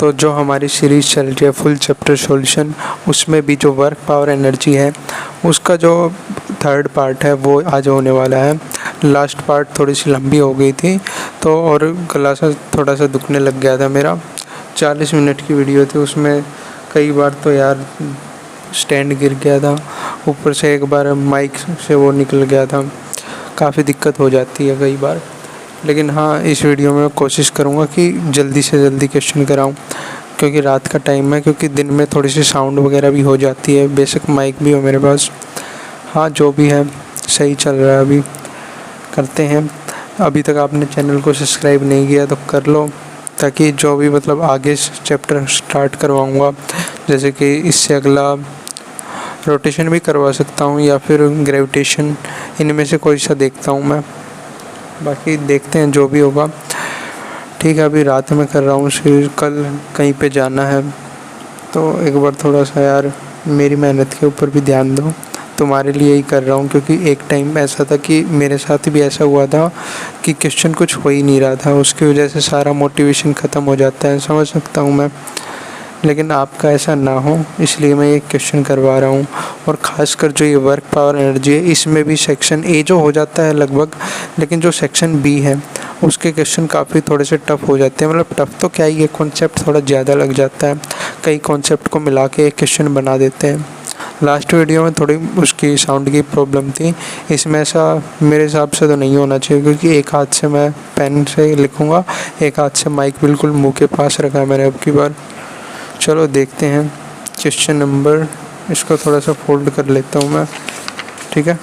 तो जो हमारी सीरीज़ चल रही है फुल चैप्टर सॉल्यूशन, उसमें भी जो वर्क पावर एनर्जी है उसका जो थर्ड पार्ट है वो आज होने वाला है। लास्ट पार्ट थोड़ी सी लंबी हो गई थी तो और गला सा थोड़ा सा दुखने लग गया था मेरा। 40 मिनट की वीडियो थी, उसमें कई बार तो यार स्टैंड गिर गया था, ऊपर से एक बार माइक से वो निकल गया था। काफ़ी दिक्कत हो जाती है कई बार, लेकिन हाँ इस वीडियो में कोशिश करूँगा कि जल्दी से जल्दी क्वेश्चन कराऊँ, क्योंकि रात का टाइम है, क्योंकि दिन में थोड़ी सी साउंड वगैरह भी हो जाती है। बेशक माइक भी हो मेरे पास। हाँ जो भी है सही चल रहा है। अभी करते हैं। अभी तक आपने चैनल को सब्सक्राइब नहीं किया तो कर लो, ताकि जो भी मतलब आगे चैप्टर स्टार्ट करवाऊँगा, जैसे कि इससे अगला रोटेशन भी करवा सकता हूँ या फिर ग्रेविटेशन, इनमें से कोई सा देखता हूँ मैं। बाकी देखते हैं जो भी होगा। ठीक है, अभी रात में कर रहा हूँ, फिर कल कहीं पे जाना है, तो एक बार थोड़ा सा यार मेरी मेहनत के ऊपर भी ध्यान दो। तुम्हारे लिए ही कर रहा हूँ, क्योंकि एक टाइम ऐसा था कि मेरे साथ भी ऐसा हुआ था कि क्वेश्चन कुछ हो ही नहीं रहा था, उसकी वजह से सारा मोटिवेशन ख़त्म हो जाता है, समझ सकता हूँ मैं। लेकिन आपका ऐसा ना हो, इसलिए मैं ये क्वेश्चन करवा रहा हूँ। और ख़ासकर जो ये वर्क पावर एनर्जी है, इसमें भी सेक्शन ए जो हो जाता है लगभग, लेकिन जो सेक्शन बी है उसके क्वेश्चन काफ़ी थोड़े से टफ़ हो जाते हैं। मतलब टफ़ तो क्या ही है, कॉन्सेप्ट थोड़ा ज़्यादा लग जाता है, कई कॉन्सेप्ट को मिला के एक क्वेश्चन बना देते हैं। लास्ट वीडियो में थोड़ी उसकी साउंड की प्रॉब्लम थी, इसमें ऐसा मेरे हिसाब से तो नहीं होना चाहिए, क्योंकि एक हाथ से मैं पेन से लिखूँगा, एक हाथ से माइक बिल्कुल मुँह के पास रखा है मैंने अब की बार। चलो देखते हैं क्वेश्चन नंबर, इसको थोड़ा सा फोल्ड कर लेता हूँ मैं, ठीक है।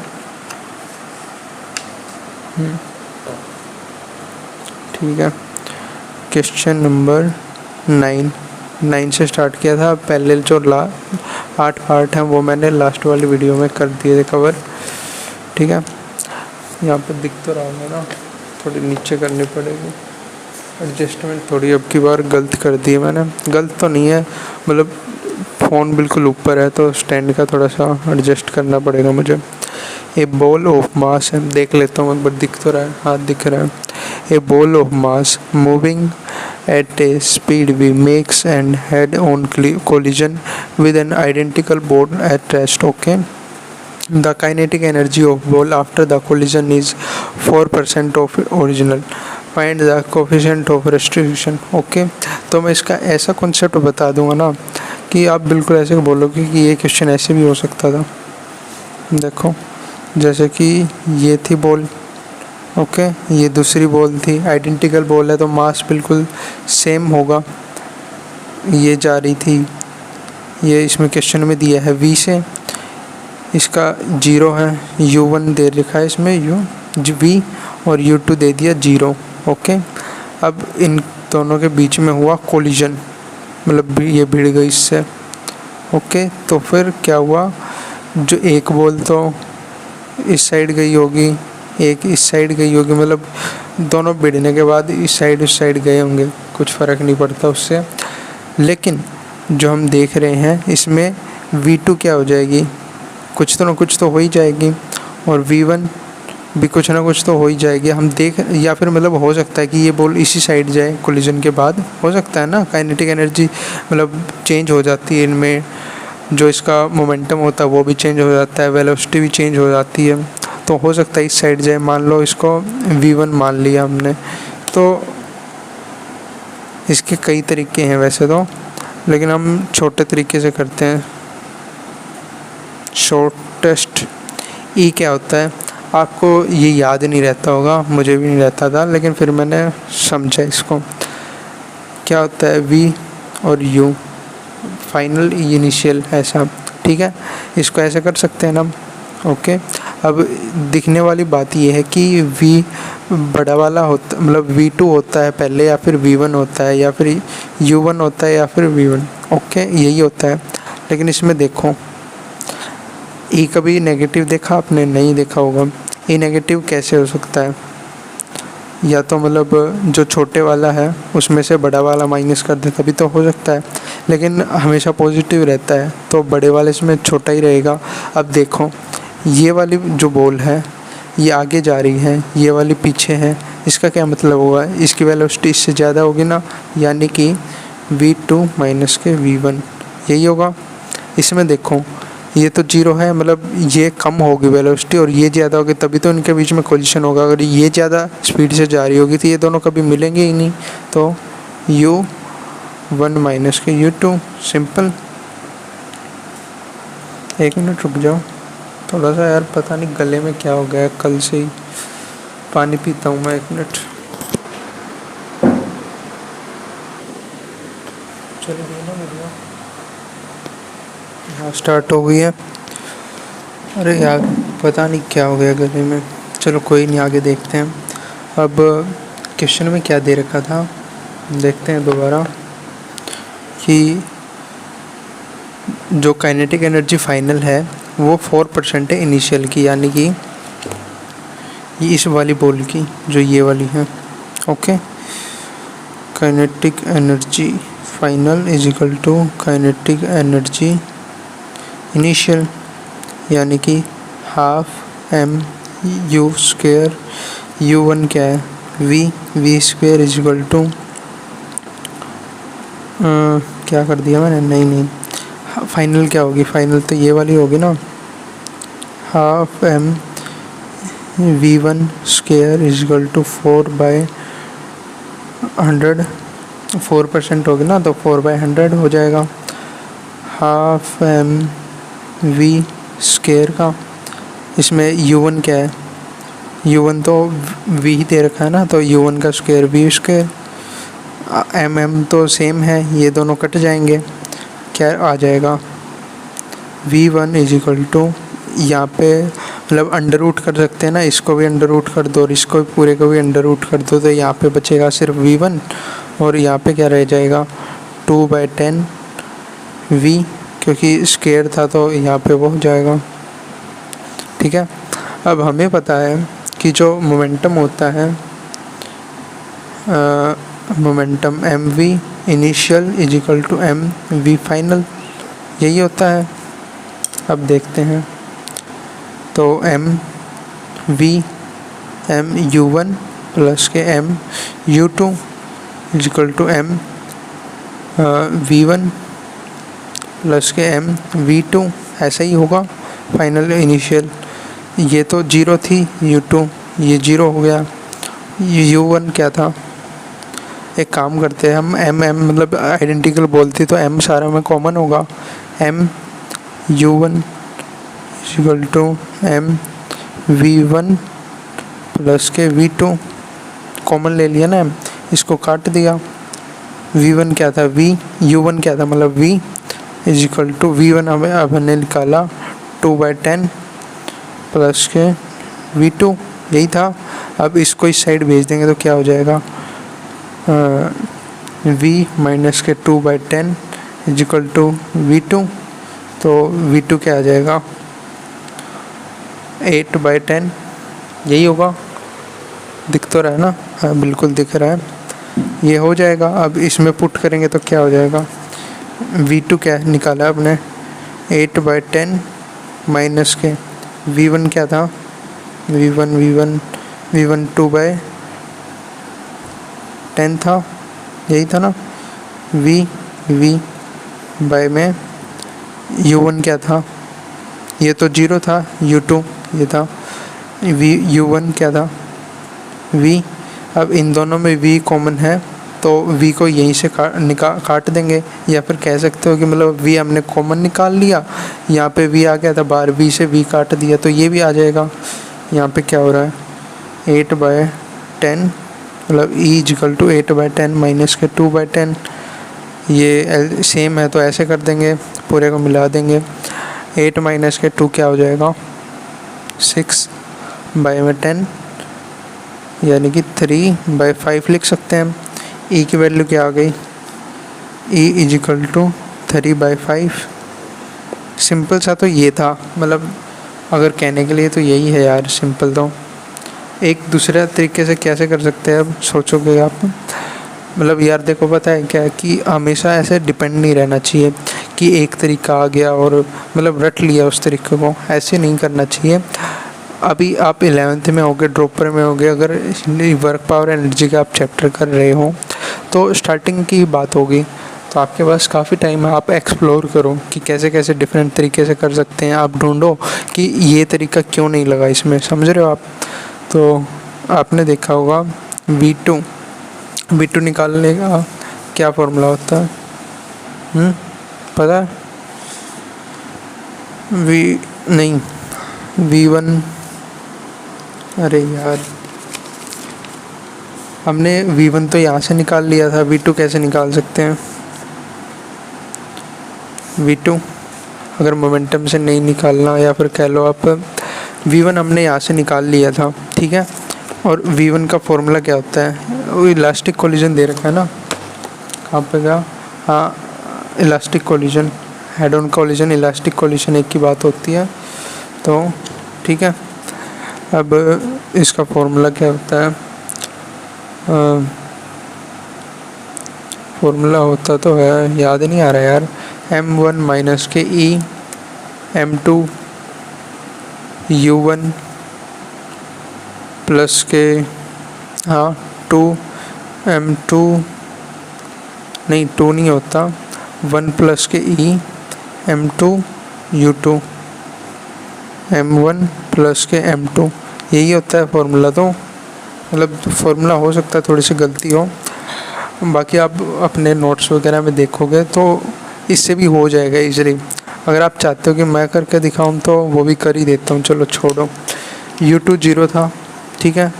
ठीक है, क्वेश्चन नंबर 9 से स्टार्ट किया था। पहले जो 8 पार्ट हैं वो मैंने लास्ट वाली वीडियो में कर दिए थे कवर, ठीक है। यहाँ पर दिख तो रहा होगा ना, थोड़ी नीचे करनी पड़ेगी एडजस्टमेंट, थोड़ी अब की बार गलत कर दी है मैंने। गलत तो नहीं है, मतलब फ़ोन बिल्कुल ऊपर है तो स्टैंड का थोड़ा सा एडजस्ट करना पड़ेगा मुझे। ए बॉल ऑफ मास है, देख लेता हूँ एक बार, दिख तो रहा है, हाथ दिख रहा है। A ball of mass moving at a speed v makes and head-on collision with an identical ball at rest. Okay, the kinetic energy of ball after the collision is 4% of original. Find the coefficient of restriction. Okay, तो मैं इसका ऐसा concept बता दूंगा ना कि आप बिल्कुल ऐसे बोलोगे कि ये क्वेश्चन ऐसे भी हो सकता था। देखो, जैसे कि ये थी बॉल, ओके, ये दूसरी बॉल थी, आइडेंटिकल बॉल है तो मास बिल्कुल सेम होगा। ये जा रही थी, ये इसमें क्वेश्चन में दिया है v से, इसका 0 है, u1 दे रखा है इसमें v, और u2 दे दिया 0। ओके, अब इन दोनों के बीच में हुआ कोलिजन, मतलब ये भिड़ गई इससे। ओके, तो फिर क्या हुआ, जो एक बॉल तो इस साइड गई होगी, एक इस साइड गई होगी, मतलब दोनों भिड़ने के बाद इस साइड उस साइड गए होंगे, कुछ फ़र्क नहीं पड़ता उससे। लेकिन जो हम देख रहे हैं इसमें v2 क्या हो जाएगी, कुछ तो ना कुछ तो हो ही जाएगी, और v1 भी कुछ ना कुछ तो हो ही जाएगी। हम देख, या फिर मतलब हो सकता है कि ये बॉल इसी साइड जाए कोलिजन के बाद, हो सकता है ना, काइनेटिक एनर्जी मतलब चेंज हो जाती है इनमें, जो इसका मोमेंटम होता है वो भी चेंज हो जाता है, वेलोसिटी भी चेंज हो जाती है, तो हो सकता है इस साइड जाए। मान लो इसको v1 मान लिया हमने, तो इसके कई तरीके हैं वैसे तो, लेकिन हम छोटे तरीके से करते हैं। शॉर्टेस्ट ई क्या होता है, आपको ये याद नहीं रहता होगा, मुझे भी नहीं रहता था, लेकिन फिर मैंने समझा इसको। क्या होता है v और u, फाइनल इनिशियल, ऐसा, ठीक है। इसको ऐसे कर सकते हैं ना। ओके, अब दिखने वाली बात यह है कि v बड़ा वाला होता, मतलब v2 होता है पहले, या फिर v1 होता है, या फिर u1 होता है, या फिर v1। ओके, यही होता है। लेकिन इसमें देखो, e कभी नेगेटिव देखा आपने, नहीं देखा होगा। e नेगेटिव कैसे हो सकता है, या तो मतलब जो छोटे वाला है उसमें से बड़ा वाला माइनस कर दे तभी तो हो सकता है, लेकिन हमेशा पॉजिटिव रहता है तो बड़े वाले इसमें छोटा ही रहेगा। अब देखो, ये वाली जो बॉल है ये आगे जा रही है, ये वाली पीछे है, इसका क्या मतलब होगा, इसकी वेलोसिटी इससे ज़्यादा होगी ना, यानी कि V2 माइनस के V1, यही होगा। इसमें देखो ये तो जीरो है, मतलब ये कम होगी वेलोसिटी और ये ज़्यादा होगी, तभी तो इनके बीच में कोलिशन होगा। अगर ये ज़्यादा स्पीड से जा रही होगी तो ये दोनों कभी मिलेंगे ही नहीं। तो U1 माइनस के U2, सिंपल। एक मिनट रुक जाओ, थोड़ा सा यार पता नहीं गले में क्या हो गया है, कल से ही पानी पीता हूँ मैं। एक मिनट, चल गई ना वीडियो? हाँ स्टार्ट हो गई है। अरे यार पता नहीं क्या हो गया गले में, चलो कोई नहीं, आगे देखते हैं। अब क्वेश्चन में क्या दे रखा था देखते हैं दोबारा, कि जो काइनेटिक एनर्जी फाइनल है वो 4% है इनिशियल की, यानी कि ये इस वाली बॉल की जो ये वाली है। Okay, kinetic energy final is equal to kinetic energy initial, यानी कि half M you square, U1 क्या है V square is equal to, क्या कर दिया मैंने, नहीं फाइनल क्या होगी, फाइनल तो ये वाली होगी ना, half m V1 square is equal to 4/100, 4% होगी ना, तो 4/100 हो जाएगा। हाफ एम V स्क्वायर का, इसमें U1 क्या है, U1 तो V ही दे रखा है ना, तो U1 का स्क्वायर V स्क्वायर, M तो सेम है, ये दोनों कट जाएंगे, क्या आ जाएगा V1 इज इक्वल टू, यहाँ पे मतलब अंडर रूट कर सकते हैं ना, इसको भी अंडर रूट कर दो और इसको भी पूरे को भी अंडर रूट कर दो, तो यहाँ पे बचेगा सिर्फ V1 और यहाँ पे क्या रह जाएगा 2/10 V, क्योंकि स्क्वायर था तो यहाँ पे वो हो जाएगा। ठीक है, अब हमें पता है कि जो मोमेंटम होता है, momentum mv initial is equal to mv final, यही होता है। अब देखते हैं, तो m u1 प्लस के m u2 is equal to m v1 plus के m v2, ऐसा ही होगा फाइनल इनिशियल। ये तो जीरो थी u2, ये जीरो हो गया। u1 क्या था, एक काम करते हैं हम, m मतलब आइडेंटिकल बोलती तो m सारा में कॉमन होगा, m u1 equal to m v1 plus के v2, कॉमन ले लिया ना, इसको काट दिया। v1 क्या था, u1 क्या था, मतलब v is equal to v1 हमें अब हमने निकाला 2/10 प्लस के v2, यही था। अब इसको इस साइड भेज देंगे तो क्या हो जाएगा, v माइनस के 2/10 इज इक्वल टू v2, तो v2 क्या आ जाएगा 8/10, यही होगा। दिख तो रहा है ना, हाँ बिल्कुल दिख रहा है, ये हो जाएगा। अब इसमें पुट करेंगे तो क्या हो जाएगा, v2 क्या निकाला आपने 8/10 माइनस के v1 क्या था, v1 2/10 था, यही था ना। v बाय में u1 क्या था, ये तो जीरो था, u2 ये था, u1 क्या था v। अब इन दोनों में v कॉमन है तो v को यहीं से काट देंगे, या फिर कह सकते हो कि मतलब v हमने कॉमन निकाल लिया, यहाँ पे v आ गया था बाहर, v से v काट दिया तो ये भी आ जाएगा। यहाँ पे क्या हो रहा है 8/10, मतलब e इक्वल टू 8/10 माइनस के 2/10, ये सेम है तो ऐसे कर देंगे, पूरे को मिला देंगे। 8 माइनस के 2 क्या हो जाएगा 6/10, यानी कि 3/5 लिख सकते हैं। e की वैल्यू क्या आ गई, e इज इक्वल टू 3/5। सिंपल सा तो ये था, मतलब अगर कहने के लिए तो यही है यार, सिंपल। तो एक दूसरे तरीके से कैसे कर सकते हैं, अब सोचोगे आप, मतलब यार देखो पता है क्या है कि हमेशा ऐसे डिपेंड नहीं रहना चाहिए कि एक तरीका आ गया और मतलब रट लिया उस तरीके को, ऐसे नहीं करना चाहिए। अभी आप 11th में होगे, ड्रॉपर में होगे, अगर वर्क पावर एनर्जी का आप चैप्टर कर रहे हो तो स्टार्टिंग की बात होगी, आपके पास काफ़ी टाइम है, आप एक्सप्लोर करो कि कैसे कैसे डिफरेंट तरीके से कर सकते हैं। आप ढूंढो कि ये तरीका क्यों नहीं लगा इसमें, समझ रहे हो आप। तो आपने देखा होगा V2 निकालने का क्या फॉर्मूला होता है, पता है? V1, अरे यार हमने V1 तो यहाँ से निकाल लिया था, V2 कैसे निकाल सकते हैं? V2 अगर मोमेंटम से नहीं निकालना, या फिर कह लो आप V1 हमने यहाँ से निकाल लिया था, ठीक है। और V1 का फॉर्मूला क्या होता है? वो इलास्टिक कोलिजन दे रखा है ना, कहाँ पे गया? हाँ, elastic collision, head on collision, elastic collision एक की बात होती है। तो ठीक है, अब इसका फॉर्मूला क्या होता है? फॉर्मूला होता तो है, याद नहीं आ रहा यार। M1 माइनस के E M2 U1 प्लस के 2 M2, नहीं 2 नहीं होता, 1 प्लस के E M2 U2 M1 plus के M2, यही होता है फॉर्मूला। तो मतलब फॉर्मूला हो सकता है थोड़ी सी गलती हो, बाकी आप अपने नोट्स वगैरह में देखोगे तो इससे भी हो जाएगा इजीली। अगर आप चाहते हो कि मैं करके दिखाऊं तो वो भी कर ही देता हूं, चलो छोड़ो। U2 0 था, ठीक है।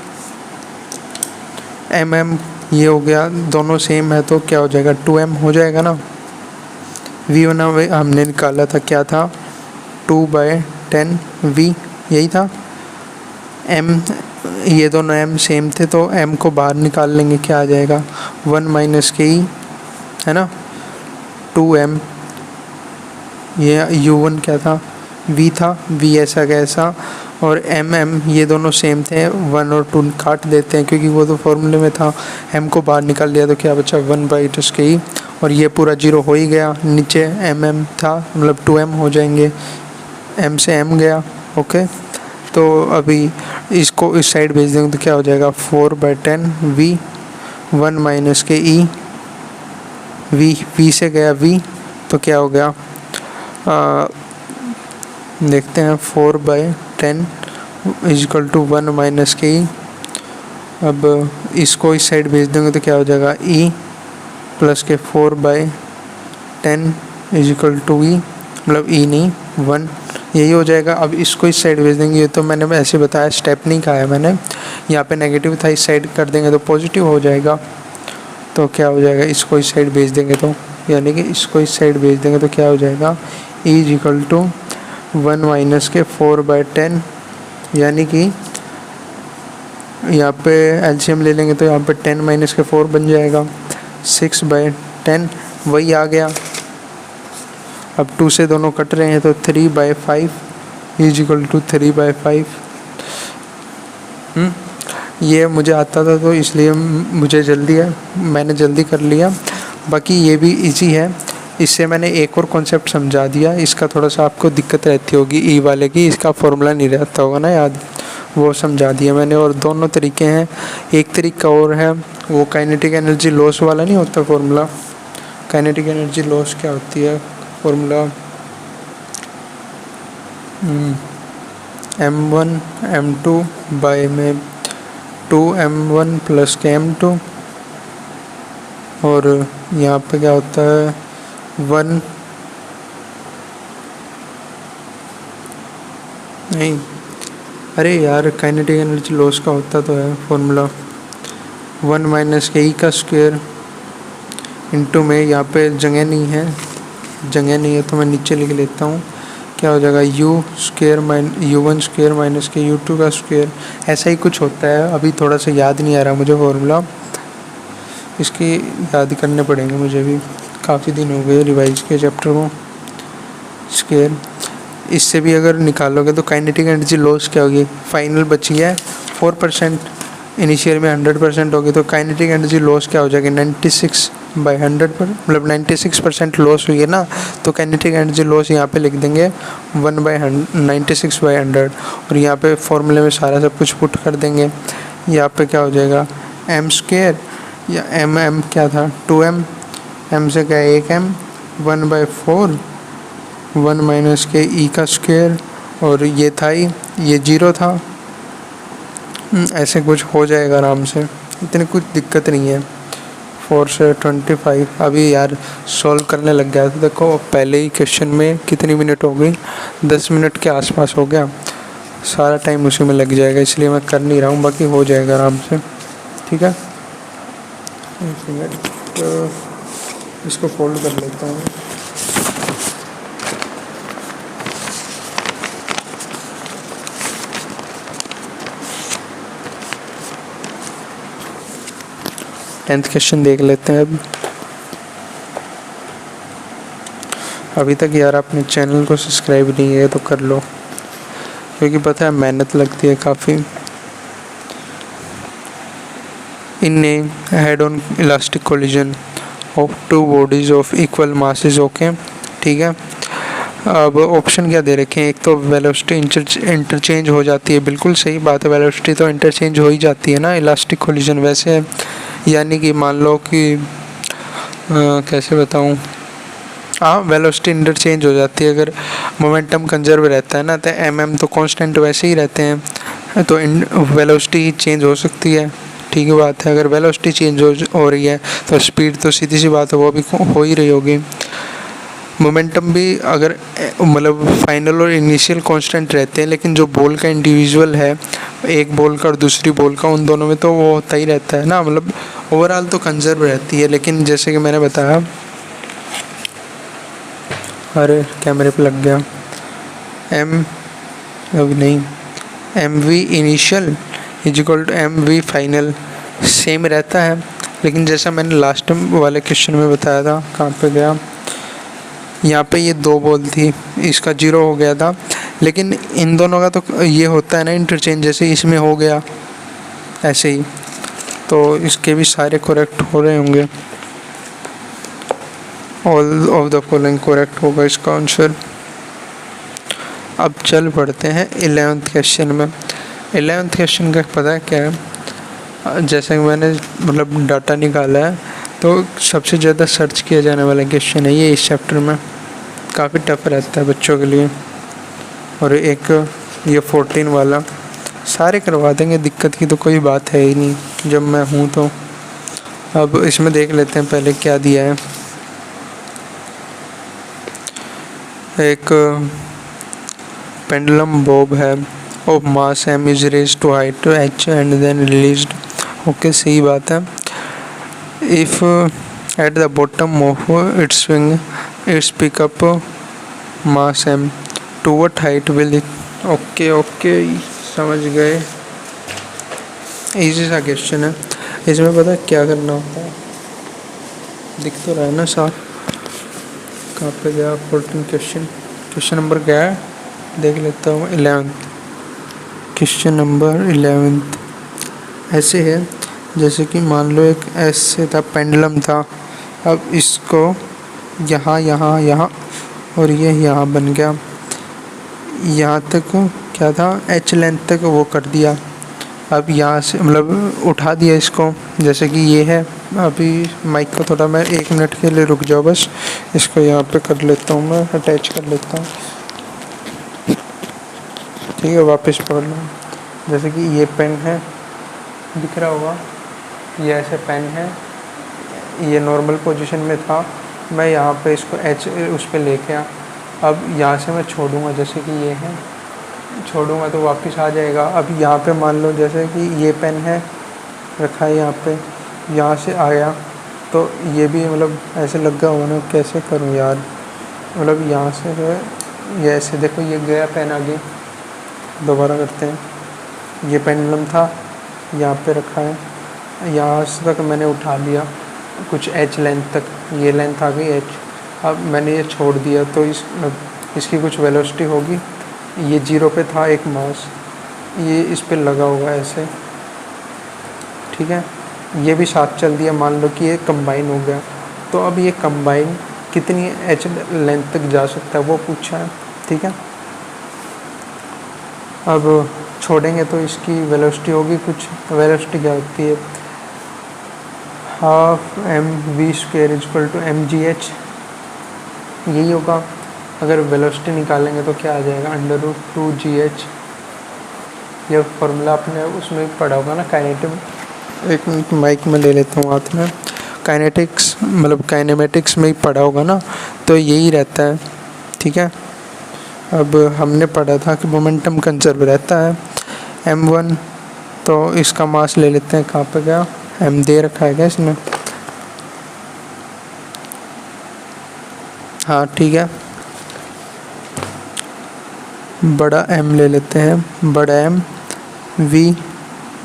MM ये हो गया, दोनों सेम है तो क्या हो जाएगा? 2M हो जाएगा ना। V1 हमने निकाला था, क्या था? 2/10 V, यही था। M, ये दोनों M सेम थे तो M को बाहर निकाल लेंगे, क्या आ जाएगा? 1 माइनस के E, है ना, 2M। ये U1 क्या था? V था, V ऐसा कैसा, और MM ये दोनों सेम थे, 1 और 2 काट देते हैं क्योंकि वो तो फॉर्मूले में था। M को बाहर निकाल लिया तो क्या बचा? 1/10 के E, और ये पूरा 0 हो ही गया। नीचे MM था, मतलब 2M हो जाएंगे, M से M गया, ओके। तो अभी इसको इस साइड भेज देंगे तो क्या हो जाएगा? 4/10 V, 1 माइनस के E, V से गया V, तो क्या हो गया? देखते हैं, 4/10 इजकल टू 1 माइनस के E। अब इसको इस साइड भेज देंगे तो क्या हो जाएगा? E प्लस के 4/10 इजकल टू E, मतलब E नहीं 1, यही हो जाएगा। अब इसको इस साइड भेज देंगे, ये तो मैंने ऐसे बताया, स्टेप नहीं खाया मैंने। यहाँ पे नेगेटिव था, इस साइड कर देंगे तो पॉजिटिव हो जाएगा। तो क्या हो जाएगा? इसको इस साइड भेज देंगे तो, यानी कि इसको इस साइड भेज देंगे तो क्या हो जाएगा? E इक्वल टू 1 माइनस के 4/10, यानी कि यहाँ पे एलसीएम ले लेंगे तो यहाँ पे 10 माइनस के 4 बन जाएगा, 6/10, वही आ गया। अब 2 से दोनों कट रहे हैं तो 3/5 इज इक्वल टू 3/5। ये मुझे आता था तो इसलिए मुझे जल्दी है, मैंने जल्दी कर लिया। बाकी ये भी इजी है, इससे मैंने एक और कॉन्सेप्ट समझा दिया। इसका थोड़ा सा आपको दिक्कत रहती होगी ई वाले की, इसका फॉर्मूला नहीं रहता होगा ना याद, वो समझा दिया मैंने। और दोनों तरीके हैं, एक तरीका और है, वो काइनेटिक एनर्जी लॉस वाला नहीं होता फॉर्मूला। काइनेटिक एनर्जी लॉस क्या होती है फॉर्मूला? M1 M2 बाय में 2M1 प्लस के M2, और यहाँ पे क्या होता है 1, नहीं अरे यार काइनेटिक एनर्जी लॉस का होता तो है फॉर्मूला 1 माइनस के ई का स्क्वायर इंटू में, यहाँ पे जगह नहीं है तो मैं नीचे लिख लेता हूँ, क्या हो जाएगा? U1 स्क्वायर माइनस के U2 का स्क्वायर, ऐसा ही कुछ होता है। अभी थोड़ा सा याद नहीं आ रहा मुझे फॉर्मूला, इसकी याद करने पड़ेंगे मुझे भी, काफ़ी दिन हो गए रिवाइज के चैप्टर को। स्क्वायर इससे भी अगर निकालोगे तो काइनेटिक एनर्जी लॉस क्या होगी? फाइनल बची है 4%, इनिशियल में 100% होगी, तो काइनेटिक एनर्जी लॉस क्या हो जाएगी? 96/100 पर, मतलब 96% लॉस हुई है ना, तो काइनेटिक एनर्जी लॉस यहाँ पे लिख देंगे 96/100, और यहाँ पे फॉर्मूले में सारा सब कुछ पुट कर देंगे। यहाँ पे क्या हो जाएगा? M स्क्वायर या MM क्या था? 2M m से क्या 1m 1/4 1 माइनस के e का स्क्वायर, और ये था ही, ये 0 था। ऐसे कुछ हो जाएगा आराम से, इतनी कुछ दिक्कत नहीं है। 4 से 25 अभी यार सॉल्व करने लग गया तो देखो पहले ही क्वेश्चन में कितनी मिनट हो गई, 10 मिनट के आसपास हो गया। सारा टाइम उसी में लग जाएगा, इसलिए मैं कर नहीं रहा हूँ, बाकी हो जाएगा आराम से। ठीक है, एक मिनट, तो इसको फोल्ड कर लेता हूँ। टेंथ क्वेश्चन देख लेते हैं अभी तक यार आपने चैनल को सब्सक्राइब नहीं है तो कर लो, क्योंकि पता है मेहनत लगती है काफ़ी। In a head on elastic collision of two bodies of equal masses, okay ठीक है। अब ऑप्शन क्या दे रखे हैं, एक तो वेलोसिटी इंटरचेंज हो जाती है, बिल्कुल सही बात है, वेलोसिटी तो इंटरचेंज हो ही जाती है ना इलास्टिक कोलिजन वैसे, यानी कि मान लो कि कैसे बताऊं, हाँ वेलोसिटी इंटरचेंज हो जाती है। अगर मोमेंटम कंजर्व रहता है ना तो तो कांस्टेंट वैसे ही रहते हैं, तो वेलोसिटी चेंज हो सकती है, ठीक है बात है। अगर वेलोसिटी चेंज हो रही है तो स्पीड तो सीधी सी बात है वो भी हो ही रही होगी। मोमेंटम भी अगर मतलब फाइनल और इनिशियल कांस्टेंट रहते हैं, लेकिन जो बॉल का इंडिविजुअल है, एक बॉल का और दूसरी बॉल का, उन दोनों में तो वो होता ही रहता है ना, मतलब ओवरऑल तो कंजर्व रहती है। लेकिन जैसे कि मैंने बताया, अरे कैमरे पे लग गया, अभी नहीं, m v initial is equal to m v final same रहता है। लेकिन जैसा मैंने लास्ट वाले क्वेश्चन में बताया था, कहाँ पे गया, यहाँ पे ये 2 बॉल थी, इसका 0 हो गया था, लेकिन इन दोनों का तो ये होता है ना इंटरचेंज, जैसे इसमें हो गया ऐसे ही, तो इसके भी सारे करेक्ट हो रहे होंगे। All of the following correct होगा इसका आंसर। अब चल पढ़ते हैं 11th क्वेश्चन में। 11th क्वेश्चन का पता है क्या है, जैसे कि मैंने मतलब डाटा निकाला है, तो सबसे ज़्यादा सर्च किया जाने वाला क्वेश्चन है ये इस चैप्टर में, काफ़ी टफ रहता है बच्चों के लिए। और एक ये 14 वाला, सारे करवा देंगे, दिक्कत की तो कोई बात है ही नहीं जब मैं हूँ तो। अब इसमें देख लेते हैं पहले क्या दिया है। एक पेंडुलम बॉब है of mass m is raised to height h and then released, okay सही बात है। If at the bottom of its swing its pickup mass m to what height will it, okay okay समझ गए, easy सा question है। इसमें पता है क्या करना होता है, दिख तो रहा है ना साफ, कहाँ पे गया 14 क्वेश्चन, क्वेश्चन नंबर क्या है देख लेता हूँ। 11th क्वेश्चन नंबर 11th ऐसे है, जैसे कि मान लो एक ऐसे था, पेंडुलम था, अब इसको यहाँ यहाँ यहाँ और ये यहाँ बन गया, यहाँ तक क्या था h लेंथ तक वो कर दिया। अब यहाँ से मतलब उठा दिया इसको, जैसे कि ये है। अभी माइक को थोड़ा मैं 1 मिनट के लिए रुक जाओ बस, इसको यहाँ पे कर लेता हूँ, मैं अटैच कर लेता हूँ, ठीक है। वापस पकड़ लो, जैसे कि ये पेन है, दिख रहा होगा, ये ऐसे पेन है, ये नॉर्मल पोजीशन में था, मैं यहाँ पे इसको h उस पर लेके आ, अब यहाँ से मैं छोड़ूंगा, जैसे कि ये है, छोड़ूंगा तो वापस आ जाएगा। अब यहाँ पे मान लो जैसे कि ये पेन है रखा है यहाँ पे, यहाँ से आया तो ये भी मतलब ऐसे लग गया होगा ना, कैसे करूँ यार, मतलब यहाँ से जो है ये ऐसे देखो, ये गया पेन आगे, दोबारा करते हैं। ये पेंडुलम था, यहाँ पे रखा है, यहाँ से तक मैंने उठा लिया कुछ h लेंथ तक, ये लेंथ आ गई h, अब मैंने ये छोड़ दिया तो इसकी कुछ वेलोसिटी होगी, ये 0 पे था एक मास, ये इस पे लगा होगा ऐसे, ठीक है। ये भी साथ चल दिया, मान लो कि ये कंबाइन हो गया, तो अब ये कंबाइन कितनी h लेंथ तक जा सकता है वो पूछा है, ठीक है। अब छोड़ेंगे तो इसकी वेलोसिटी होगी कुछ, वेलोसिटी क्या होती है, half m v square equal to m g h, यही होगा। अगर वेलोसिटी निकालेंगे तो क्या आ जाएगा, √2gh। ये फॉर्मूला आपने उसमें पढ़ा होगा ना, काइनेटिक। एक मिनट माइक में ले लेता हूँ हाथ में। काइनेटिक्स मतलब काइनेमेटिक्स में ही पढ़ा होगा ना, तो यही रहता है, ठीक है। अब हमने पढ़ा था कि मोमेंटम कंजर्व रहता है m1, तो इसका मास ले लेते हैं। कहाँ पे गया, m दे रखा है क्या इसमें, हाँ ठीक है। बड़ा M ले लेते हैं, बड़ा M v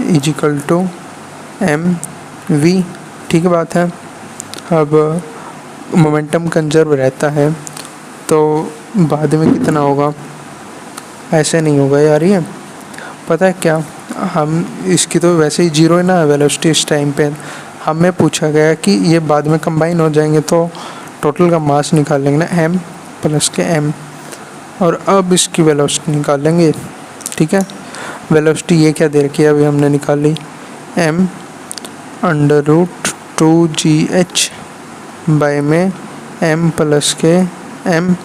equal to m v, ठीक बात है। अब मोमेंटम कंजर्व रहता है तो बाद में कितना होगा, ऐसे नहीं होगा यार। ये पता है क्या, हम इसकी तो वैसे ही जीरो है ना वेलोसिटी इस टाइम पे। हमें पूछा गया कि ये बाद में कंबाइन हो जाएंगे तो टोटल का मास निकालेंगे ना, m प्लस के m, और अब इसकी वेलोसिटी निकालेंगे, ठीक है। वेलोसिटी ये क्या दे रखी है, अभी हमने निकाली m √2gh बाय में m प्लस के m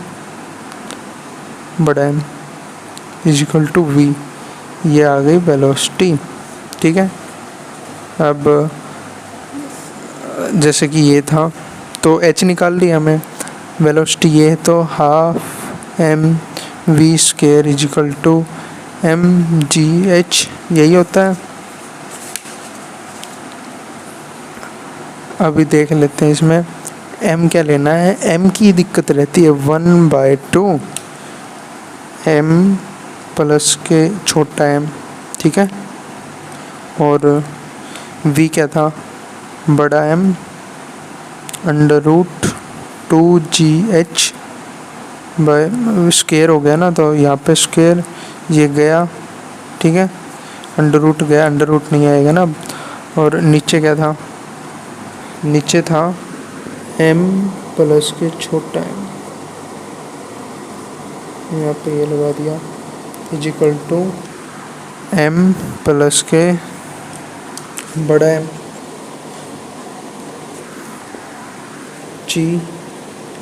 बड़ा M इजिकल टू v, ये आ गई वेलोसिटी, ठीक है। अब जैसे कि ये था तो h निकाल लिया हमें, वेलोसिटी ये है तो half m v square equal to m g h, यही होता है। अभी देख लेते हैं इसमें m क्या लेना है, m की दिक्कत रहती है 1/2 m प्लस के छोटा m, ठीक है। और v क्या था, बड़ा M √2gh बाय स्क्वायर हो गया ना, तो यहाँ पे स्क्वायर ये गया, ठीक है। अंडर रूट गया, अंडर रूट नहीं आएगा ना। और नीचे क्या था, नीचे था m प्लस के छोटा m, यहाँ पे ये लगा दिया इजिकल टू m प्लस के बड़ा M जी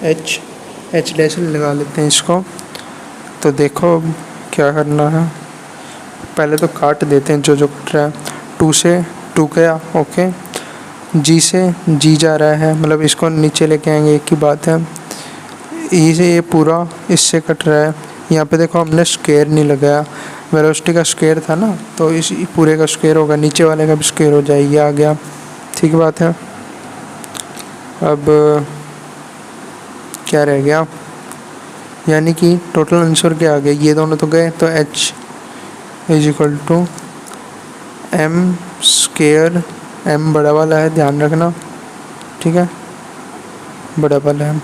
एच डैश लगा लेते हैं इसको। तो देखो क्या करना है, पहले तो काट देते हैं जो कट रहा है। 2 से 2 गया, ओके। जी से जी जा रहा है, मतलब इसको नीचे लेके आएंगे, एक ही बात है। ई से ये पूरा इससे कट रहा है। यहाँ पे देखो हमने स्क्वायर नहीं लगाया, वेलोसिटी का स्क्वायर था ना, तो इस पूरे का स्क्वायर होगा, नीचे वाले का भी स्क्वायर हो जाए, ये आ गया, ठीक बात है। अब क्या रह गया, यानी कि टोटल आंसर क्या आ गया, ये दोनों तो गए, तो h equal to m square, m बड़ा वाला है ध्यान रखना, ठीक है, बड़ा वाला है,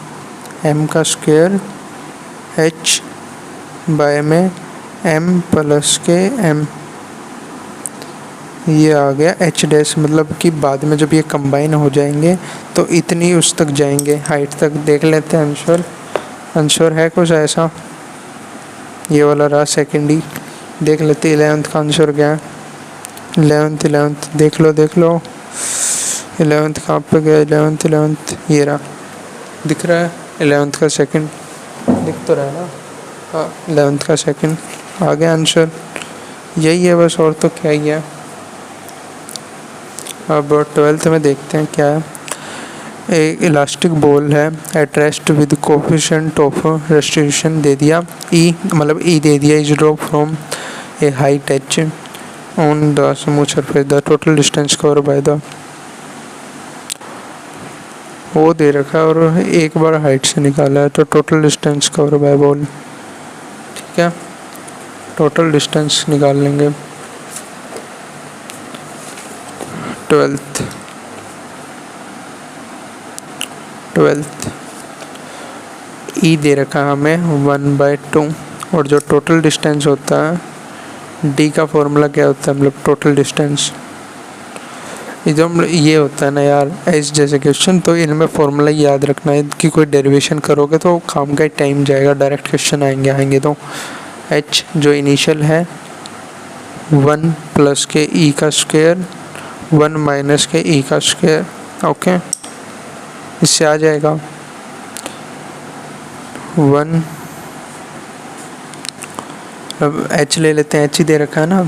m का स्क्वायर h बाय में m प्लस के m, ये आ गया h डैश। मतलब कि बाद में जब ये कंबाइन हो जाएंगे तो इतनी उस तक जाएंगे, हाइट तक। देख लेते हैं आंसर, आंसर है कुछ ऐसा, ये वाला रहा सेकेंड ही। देख लेते 11th का आंसर क्या है, 11th देख लो 11th कहाँ पे गया, 11th ये रहा, दिख रहा है 11th का सेकंड, दिख तो रहा है ना, हाँ 11th का सेकंड आ गया आंसर, यही है बस, और तो क्या ही है। अब 12th में देखते हैं क्या है। एक इलास्टिक बॉल है at rest with coefficient of restriction दे दिया ई, मतलब ई दे दिया, is drop from a height H on the smooth surface, the total distance cover by the, वो दे रखा है और एक बार हाइट से निकाला है, तो total distance cover by ball, ठीक है। टोटल डिस्टेंस निकाल लेंगे। 12th ई दे रखा है हमें 1/2, और जो टोटल डिस्टेंस होता है डी का फॉर्मूला क्या होता है, मतलब टोटल डिस्टेंस, ये होता है ना यार एस जैसे क्वेश्चन, तो इनमें फॉर्मूला याद रखना है कि कोई डेरिवेशन करोगे तो काम का टाइम जाएगा, डायरेक्ट क्वेश्चन आएंगे। तो एच जो इनिशियल है 1 प्लस के ई का स्क्वायर 1 माइनस के ई का स्क्वायर, ओके, इससे आ जाएगा 1, अब h ले लेते हैं, h ही दे रखा है ना,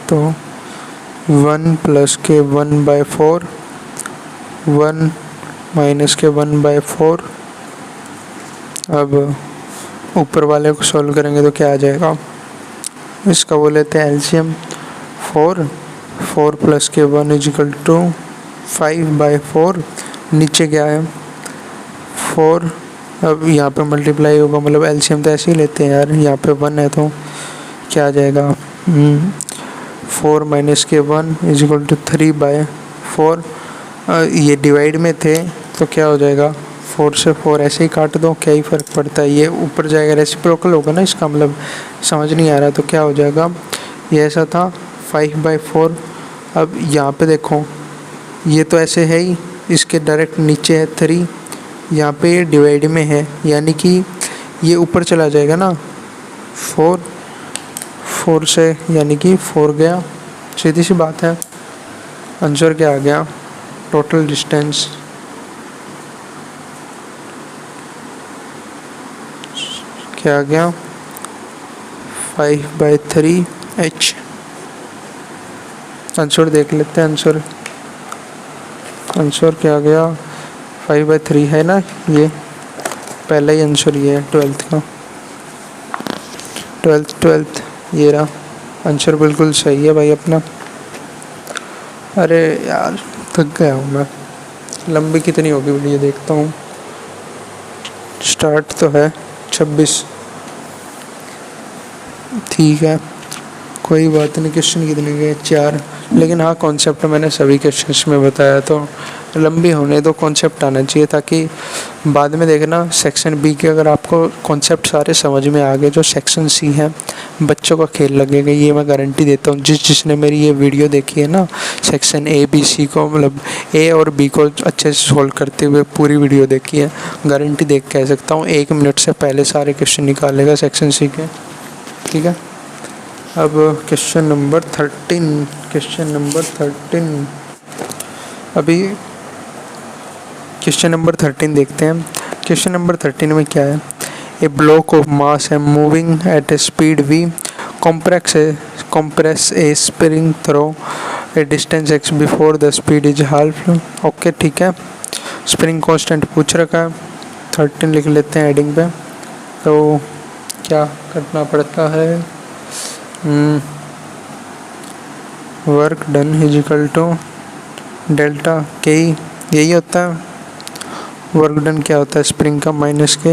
तो 1 प्लस के 1/4, 1 माइनस के 1/4। अब ऊपर वाले को सॉल्व करेंगे तो क्या आ जाएगा, इसका वो लेते हैं एलसीएम, 4 प्लस के 1 इजिकल टू 5/4, नीचे क्या है 4, अब यहाँ पे मल्टीप्लाई होगा, मतलब एलसीएम तो ऐसे ही लेते हैं यार, यहाँ पे 1 है तो क्या आ जाएगा 4 माइनस के 1 इजिकल टू 3/4। ये डिवाइड में थे तो क्या हो जाएगा 4 से 4 ऐसे ही काट दो, क्या ही फ़र्क पड़ता है, ये ऊपर जाएगा, रेसिप्रोकल होगा ना इसका, मतलब समझ नहीं आ रहा तो क्या हो जाएगा, ये ऐसा था 5/4। अब यहाँ पे देखो ये तो ऐसे है ही, इसके डायरेक्ट नीचे है 3, यहाँ पे ये डिवाइड में है, यानी कि ये ऊपर चला जाएगा ना 4 से, यानी कि 4 गया, सीधी सी बात है। आंसर क्या आ गया, टोटल डिस्टेंस क्या आ गया 5/3h। आंसर देख लेते हैं, आंसर क्या आ गया 5/3 है ना, ये पहला ही आंसर ये है 12th का, 12th ये रहा आंसर, बिल्कुल सही है भाई अपना। अरे यार थक गया हूँ मैं, लंबी कितनी होगी वीडियो, देखता हूँ, स्टार्ट तो है 26, ठीक है कोई बात नहीं। क्वेश्चन कितने गए 4, लेकिन हाँ कॉन्सेप्ट मैंने सभी क्वेश्चंस में बताया, तो लंबी होने दो, कॉन्सेप्ट आना चाहिए ताकि बाद में देखना सेक्शन बी के अगर आपको कॉन्सेप्ट सारे समझ में आ गए, जो सेक्शन सी है बच्चों का खेल लगेगा, ये मैं गारंटी देता हूँ। जिसने मेरी ये वीडियो देखी है ना, सेक्शन ए बी सी को, मतलब ए और बी को अच्छे से सोल्व करते हुए पूरी वीडियो देखी है, गारंटी देख कह सकता हूँ 1 मिनट से पहले सारे क्वेश्चन निकालेगा सेक्शन सी के, ठीक है। अब क्वेश्चन नंबर 13, अभी क्वेश्चन नंबर 13 देखते हैं। क्वेश्चन नंबर 13 में क्या है, ए ब्लॉक ऑफ मास है moving at a speed v, compress a spring through a distance x before the speed is half. Okay ठीक है, स्प्रिंग कांस्टेंट पूछ रखा है, 13 लिख लेते हैं हेडिंग पे। तो क्या करना पड़ता है, work done is equal to delta K, यही होता है वर्क डन। क्या होता है स्प्रिंग का, माइनस के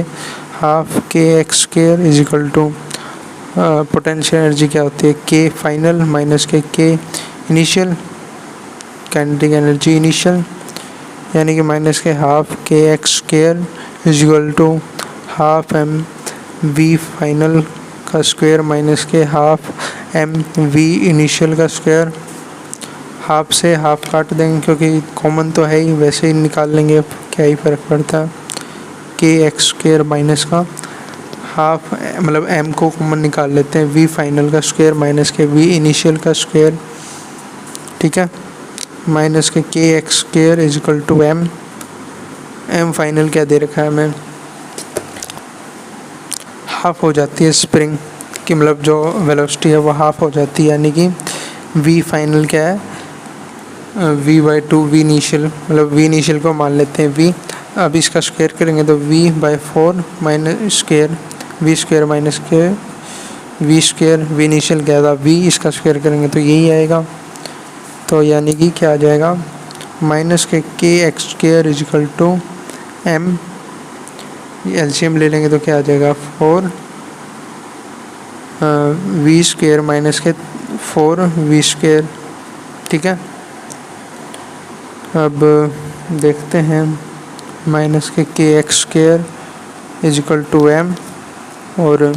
हाफ के x square is equal to potential energy क्या होती है, k final minus k initial, kinetic energy initial, यानी कि माइनस के हाफ के x square is equal to half m v final का square minus k half m v initial का square. Half से half काट देंगे क्योंकि कॉमन तो है ही, वैसे ही निकाल लेंगे, क्या ही फ़र्क पड़ता है। के एक्स स्क्वायर माइनस का हाफ, मतलब एम को कॉमन निकाल लेते हैं, वी फाइनल का square minus k v initial का स्क्वायर, ठीक है, माइनस के x square is equal to m final क्या दे रखा है हमें, हाफ हो जाती है स्प्रिंग की, मतलब जो वेलोसिटी है वो हाफ हो जाती है, यानी कि वी फाइनल क्या है v/2 वी इनिशियल, मतलब वी इनिशियल को मान लेते हैं v। अब इसका स्क्वायर करेंगे तो v/4 minus square v square minus k v square, v initial क्या था v, इसका स्क्वायर करेंगे तो यही आएगा। तो यानी कि क्या आ जाएगा माइनस के x square is equal to m, LCM ले लेंगे तो क्या आ जाएगा 4 वी स्क्वायर माइनस के 4 वी स्क्वायर, ठीक है। अब देखते हैं माइनस के x square is equal to m और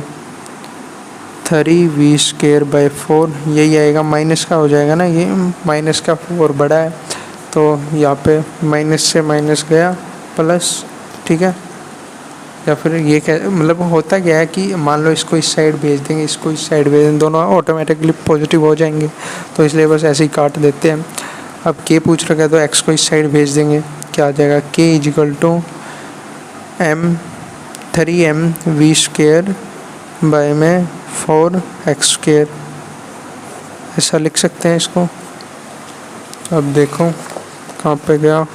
3v²/4 यही आएगा, माइनस का हो जाएगा ना, ये माइनस का 4 बड़ा है तो यहाँ पे माइनस से माइनस गया प्लस, ठीक है। या फिर ये मतलब होता क्या है कि मान लो इसको इस साइड भेज देंगे, इसको इस साइड भेज देंगे, दोनों ऑटोमेटिकली पॉजिटिव हो जाएंगे, तो इसलिए बस ऐसे ही काट देते हैं। अब के पूछ रखा है तो एक्स को इस साइड भेज देंगे, क्या आ जाएगा, के is equal to M3m v² bye में 4x²। ऐसा लिख सकते हैं इसको। अब देखो कहाँ पे गया,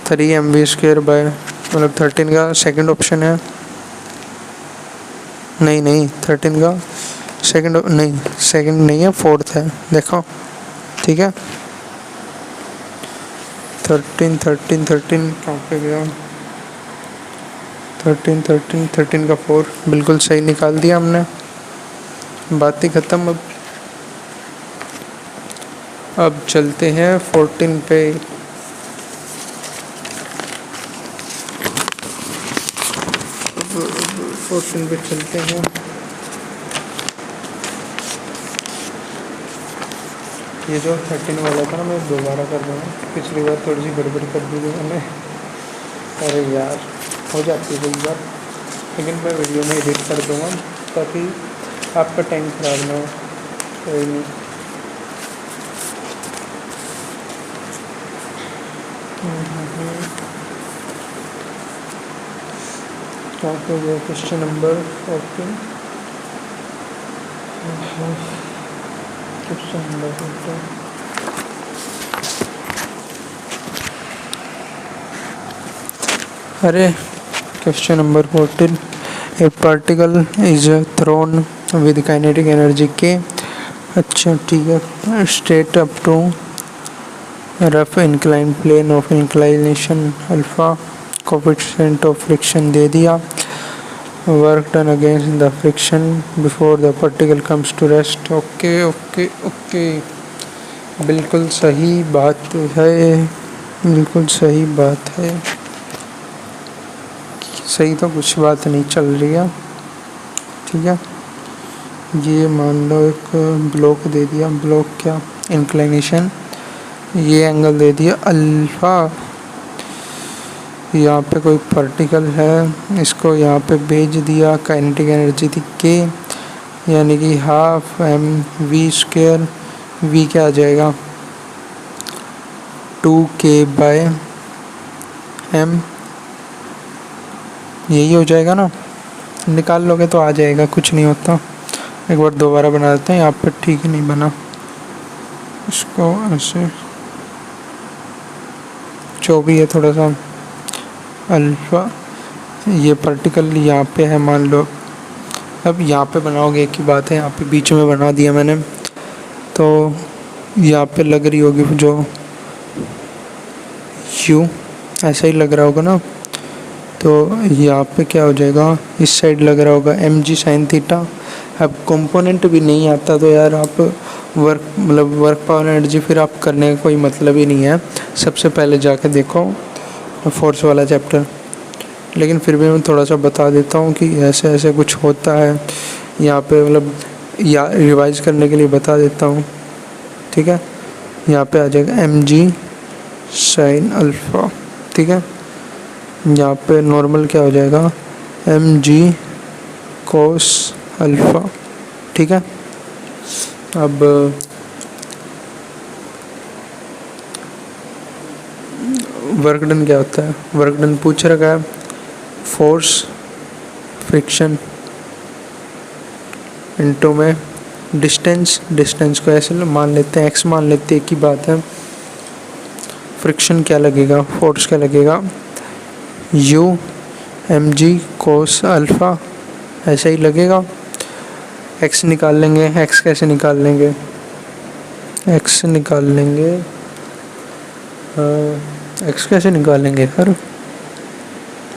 3mv² बाय मतलब 13 का सेकंड ऑप्शन है, नहीं 13 का सेकंड नहीं है, फोर्थ है, देखो ठीक है। 13 कहाँ पे गया, 13 का 4 बिल्कुल सही निकाल दिया हमने, बात ही खत्म। अब चलते हैं 14 पे। 14 पे चलते हैं। ये जो 13 वाला था ना, मैं दोबारा कर दूँगा, पिछली बार थोड़ी सी गड़बड़ी कर दी थी मैंने, अरे यार हो जाती है कई बार, लेकिन मैं वीडियो में एडिट कर दूँगा ताकि आपका टाइम खराब ना हो। कोई नहीं। क्या हो गया, क्वेश्चन नंबर 14, क्वेश्चन नंबर 14। अरे question number 14, a particle is thrown with kinetic energy K, अच्छा ठीक है, straight up to rough incline plane of inclination alpha, coefficient of friction दे दिया, work done against the friction before the particle comes to rest. Okay, बिल्कुल सही बात है, बिल्कुल सही बात है। सही तो कुछ बात नहीं चल रही है, ठीक है। ये मान लो एक ब्लॉक दे दिया, ब्लॉक क्या, इंक्लिनेशन, ये एंगल दे दिया अल्फा, यहाँ पे कोई पार्टिकल है, इसको यहाँ पे भेज दिया, काइनेटिक एनर्जी थी के, यानी कि हाफ mv², v क्या आ जाएगा 2k/m, यही हो जाएगा ना, निकाल लोगे तो आ जाएगा, कुछ नहीं होता। एक बार दोबारा बना देते हैं, यहाँ पे ठीक नहीं बना, इसको ऐसे जो भी है थोड़ा सा अल्फा, ये पार्टिकल यहाँ पे है मान लो, अब यहाँ पे बनाओगे एक ही बात है, यहाँ पे बीच में बना दिया मैंने, तो यहाँ पे लग रही होगी जो यू, ऐसा ही लग रहा होगा ना, तो यहाँ पे क्या हो जाएगा, इस साइड लग रहा होगा mg sin थीटा। अब कंपोनेंट भी नहीं आता तो यार आप वर्क पावर एनर्जी फिर आप करने का कोई मतलब ही नहीं है। सबसे पहले जाके देखो फोर्स वाला चैप्टर, लेकिन फिर भी मैं थोड़ा सा बता देता हूँ कि ऐसे ऐसे कुछ होता है यहाँ पे, मतलब या रिवाइज करने के लिए बता देता हूँ, ठीक है। यहाँ पे आ जाएगा mg sin अल्फ़ा, ठीक है। यहाँ पे नॉर्मल क्या हो जाएगा mg cos अल्फ़ा, ठीक है। अब वर्क डन क्या होता है, वर्क डन पूछ रखा है, फोर्स फ्रिक्शन इनटू में डिस्टेंस को ऐसे मान लेते हैं, x मान लेते हैं, एक ही बात है। फ्रिक्शन क्या लगेगा, फोर्स क्या लगेगा, u mg cos अल्फ़ा, ऐसा ही लगेगा। x निकाल लेंगे, x कैसे निकाल लेंगे, x निकाल लेंगे, x कैसे निकालेंगे सर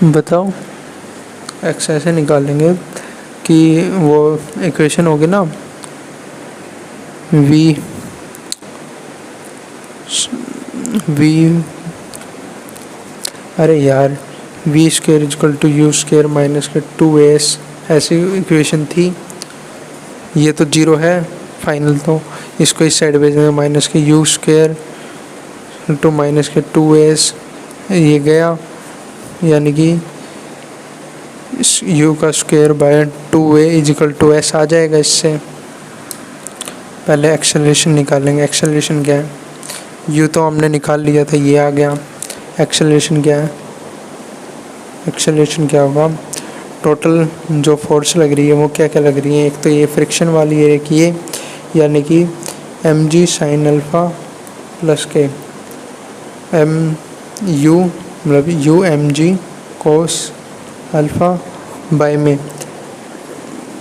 बताओ, x ऐसे निकालेंगे कि वो इक्वेशन होगी ना v अरे यार v² = u² माइनस के 2as, ऐसी इक्वेशन थी। ये तो 0 है फाइनल, तो इसको इस साइड भेजेंगे, माइनस के u² * माइनस के 2as, ये गया, यानी कि u का स्क्वायर बाय 2a = s आ जाएगा। इससे पहले एक्सेलरेशन निकालेंगे, एक्सेलरेशन क्या है, u तो हमने निकाल लिया था, ये आ गया, एक्सेलरेशन क्या है, एक्सेलरेशन क्या होगा, टोटल जो फोर्स लग रही है वो क्या क्या लग रही है, एक तो ये फ्रिक्शन वाली है, एक ये, यानी कि m g sine alpha plus k m u मतलब u m g cos alpha by में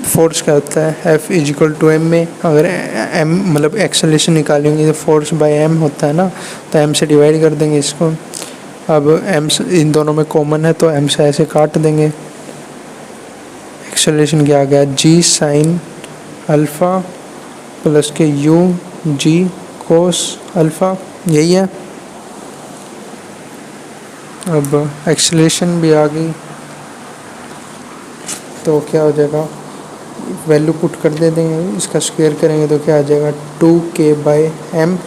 फोर्स क्या होता है f is equal to m में, अगर एम मतलब एक्सेलरेशन निकालेंगे तो फोर्स बाय एम होता है ना, तो एम से डिवाइड कर देंगे इसको। अब एम इन दोनों में कॉमन है तो एम से ऐसे काट देंगे। एक्सेलरेशन क्या आ गया, जी sine alpha plus k u g cos alpha, यही है। अब एक्सेलरेशन भी आ गई तो क्या हो जाएगा, वैल्यू पुट कर दे देंगे, इसका स्क्वायर करेंगे तो क्या आ जाएगा 2k बाई एम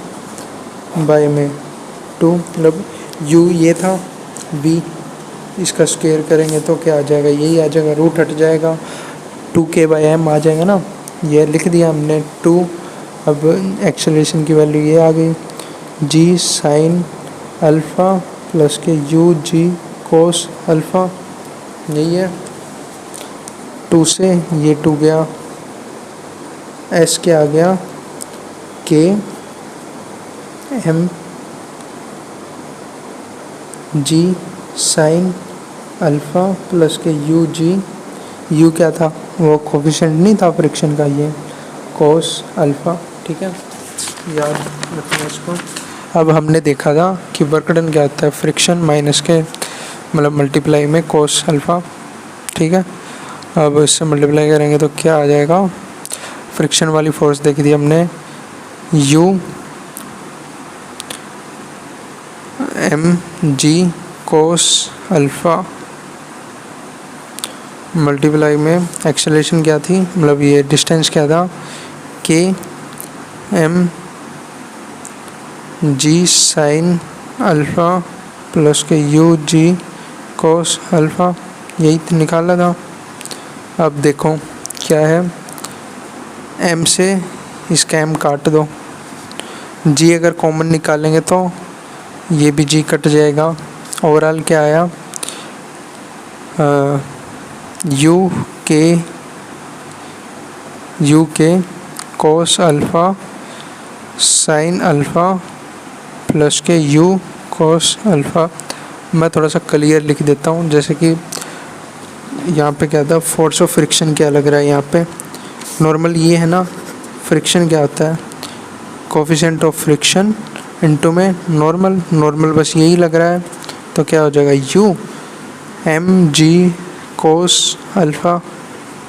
बाय में 2 मतलब u ये था v, इसका स्क्वायर करेंगे तो क्या आ जाएगा, यही आ जाएगा, रूट हट जाएगा, 2k बाई एम आ जाएगा ना, ये लिख दिया हमने 2। अब एक्सेलरेशन की वैल्यू ये आ गई g साइन अल्फ़ा प्लस के u g कोस अल्फ़ा, यही है। 2 से ये 2 गया, s क्या आ गया k m g sign alpha plus के u g, u क्या था वो कोफिशिएंट नहीं था फ्रिक्शन का, ये कोस अल्फ़ा, ठीक है, याद रखना इसको। अब हमने देखा था कि वर्क डन क्या होता है, फ्रिक्शन माइनस के मतलब मल्टीप्लाई में कोस अल्फ़ा, ठीक है। अब इससे मल्टीप्लाई करेंगे तो क्या आ जाएगा, फ्रिक्शन वाली फोर्स देखी थी हमने u m g cos alpha multiply में एक्सेलरेशन क्या थी, मतलब ये डिस्टेंस क्या था, k m g sine alpha plus k u g cos alpha, यही निकाला था। अब देखो क्या है, m से इसका m काट दो, g अगर कॉमन निकालेंगे तो ये भी g कट जाएगा, ओवरऑल क्या आया यू के cos alpha sine alpha plus के u कोस अल्फ़ा। मैं थोड़ा सा क्लियर लिख देता हूँ, जैसे कि यहाँ पे क्या था, फोर्स ऑफ फ्रिक्शन क्या लग रहा है, यहाँ पे नॉर्मल ये है ना, फ्रिक्शन क्या होता है कोफिशिएंट ऑफ फ्रिक्शन इनटू में नॉर्मल, नॉर्मल बस यही लग रहा है, तो क्या हो जाएगा u m g cos alpha,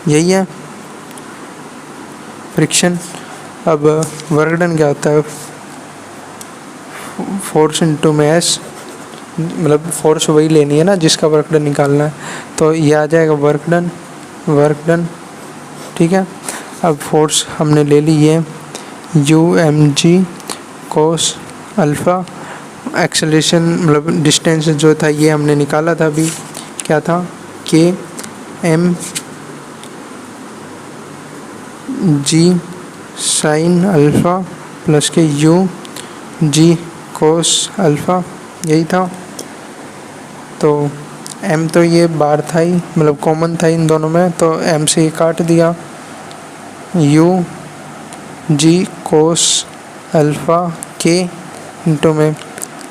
यही है फ्रिक्शन। अब वर्क डन क्या होता है, फोर्स इनटू में एस, मतलब फोर्स वही लेनी है ना जिसका वर्क डन निकालना है, तो ये आ जाएगा वर्क डन, वर्क डन, ठीक है। अब फोर्स हमने ले ली है u m g cos alpha, acceleration मतलब डिस्टेंस जो था ये हमने निकाला था अभी, क्या था k m g sine alpha plus k u g cos alpha, यही था। तो m तो ये बार था ही, मतलब कॉमन था इन दोनों में, तो m से ये काट दिया, u g कोस अल्फ़ा के इंटू में